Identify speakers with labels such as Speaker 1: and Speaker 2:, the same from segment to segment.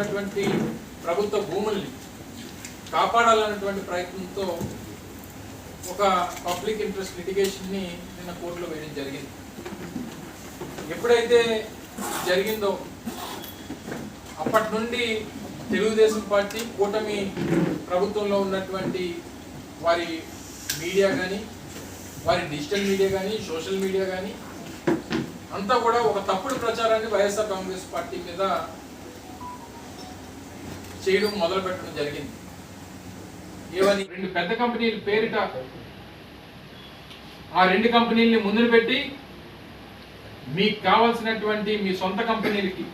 Speaker 1: ఉన్నటువంటి ప్రభుత్వ భూముల్ని కాపాడాలన్నటువంటి ప్రయత్నంతో ఒక పబ్లిక్ ఇంట్రెస్ట్ లిటిగేషన్ని నిన్న కోర్టులో వేయడం జరిగింది. ఎప్పుడైతే జరిగిందో అప్పటి నుండి తెలుగుదేశం పార్టీ కూటమి ప్రభుత్వంలో ఉన్నటువంటి వారి మీడియా కానీ, వారి డిజిటల్ మీడియా కానీ, సోషల్ మీడియా కానీ అంతా కూడా ఒక తప్పుడు ప్రచారాన్ని వైఎస్ఆర్ కాంగ్రెస్ పార్టీ మీద చేయడం మొదలు పెట్టడం జరిగింది. ఏవని 2 పెద్ద కంపెనీల పేరిట ఆ 2 కంపెనీల్ని ముందుకు పెట్టి మీకు కావాల్సినటువంటి మీ సొంత కంపెనీలకి,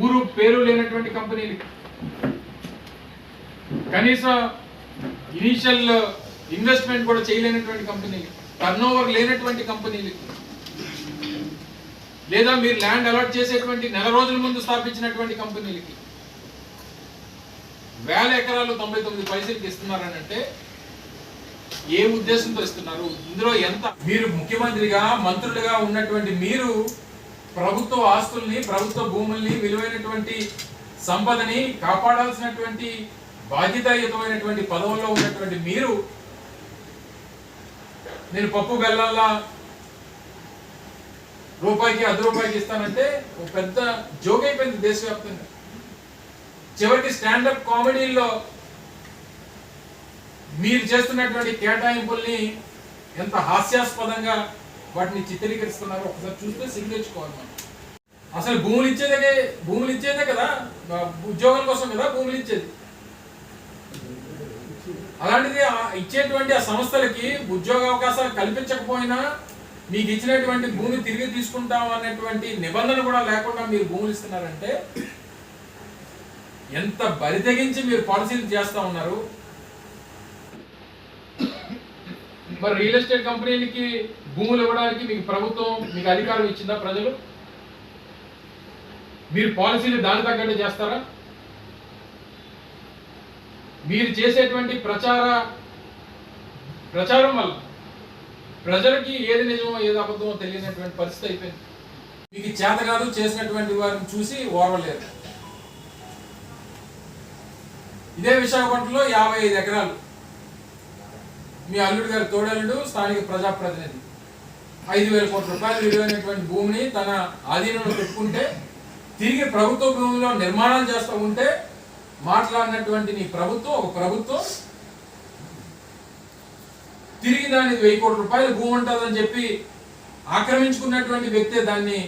Speaker 1: ఊరు పేరు లేనటువంటి కంపెనీలకి, కనీసం ఇనిషియల్ ఇన్వెస్ట్మెంట్ కూడా చేయలేనటువంటి కంపెనీలకి, టర్నోవర్ లేనటువంటి కంపెనీలకి, లేదా మీరు ల్యాండ్ అలాట్ చేసేటువంటి నెల రోజుల ముందు స్థాపించినటువంటి కంపెనీలకి 1000 ఎకరాలు 99 పైసలకి ఇస్తున్నారని అంటే ఏ ఉద్దేశంతో ఇస్తున్నారు? ఇందులో ఎంత? మీరు ముఖ్యమంత్రిగా, మంత్రులుగా ఉన్నటువంటి మీరు ప్రభుత్వ ఆస్తుల్ని, ప్రభుత్వ భూముల్ని, విలువైనటువంటి సంపదని కాపాడాల్సినటువంటి బాధ్యతాయుతమైనటువంటి పదవుల్లో ఉన్నటువంటి మీరు నేను పప్పు బెల్లాల్లా రూపాయికి 10 రూపాయలకి ఇస్తానంటే ఒక పెద్ద జోక్ అయిపోయింది దేశవ్యాప్తంగా. చివరికి స్టాండప్ కామెడీల్లో మీరు చేస్తున్నటువంటి కేటాయింపుల్ని ఎంత హాస్యాస్పదంగా వాటిని చిత్రీకరిస్తున్నారో ఒకసారి చూస్తే సిగ్గుతెచ్చుకోవాలి. మనం అసలు భూములు ఇచ్చేదే కదా, ఉద్యోగాల కోసం కదా భూములు ఇచ్చేది. అలాంటిది ఇచ్చేటువంటి ఆ సంస్థలకి ఉద్యోగ అవకాశాలు కల్పించకపోయినా మీకు ఇచ్చినటువంటి భూమి తిరిగి తీసుకుంటాం అనేటువంటి నిబంధన కూడా లేకుండా మీరు భూములు ఇస్తున్నారంటే ఎంత బరితెగించి మీరు పాలసీలు చేస్తా ఉన్నారు. మరి రియల్ ఎస్టేట్ కంపెనీలకి భూములు ఇవ్వడానికి మీకు ప్రభుత్వం, మీకు అధికారం ఇచ్చిందా? ప్రజలు మీరు పాలసీలు దాని తగ్గట్టు చేస్తారా? మీరు చేసేటువంటి ప్రచారం వల్ల ప్రజలకి ఏది నిజమో ఏది అబద్ధమో తెలియనటువంటి పరిస్థితి అయిపోయింది. మీకు చేత కాదు చేసినటువంటి వారిని చూసి ఓర్వలేరు. ఇదే విశాఖపట్నంలో 55 ఎకరాలు మీ అల్లుడు గారి తోడల్లుడు స్థానిక ప్రజాప్రతినిధి 5,000 కోట్ల రూపాయలు విలువైనటువంటి భూమిని తన ఆధీనంలో పెట్టుకుంటే తిరిగి ప్రభుత్వ భూమిలో నిర్మాణాలు చేస్తూ ఉంటే మాట్లాడినటువంటి నీ ప్రభుత్వం, ఒక ప్రభుత్వం తిరిగి దాన్ని 1000 కోట్ల రూపాయలు భూమి ఉంటుందని చెప్పి ఆక్రమించుకున్నటువంటి వ్యక్తే దాన్ని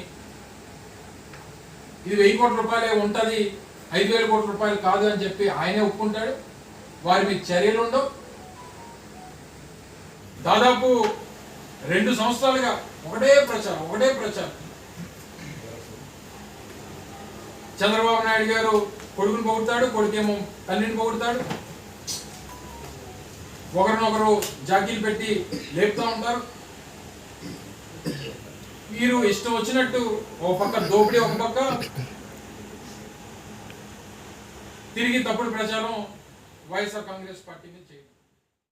Speaker 1: ఇది 1000 కోట్ల రూపాయలే ఉంటుంది, 5,000 కోట్ల రూపాయలు కాదు అని చెప్పి ఆయనే ఒప్పుకుంటాడు. వారి మీద చర్యలు ఉండవు. దాదాపు 2 సంవత్సరాలుగా ఒకటే ప్రచారం. చంద్రబాబు నాయుడు గారు కొడుకుని పొగుడతాడు, కొడుకేమో తల్లిని పొగుడతాడు, ఒకరినొకరు జాకీలు పెట్టి లేపుతూ ఉంటారు. మీరు ఇష్టం వచ్చినట్టు ఒక పక్క దోపిడీ, ఒక పక్క తిరిగి తప్పుడు ప్రచారం వైఎస్ఆర్ కాంగ్రెస్ పార్టీని చేయాలి.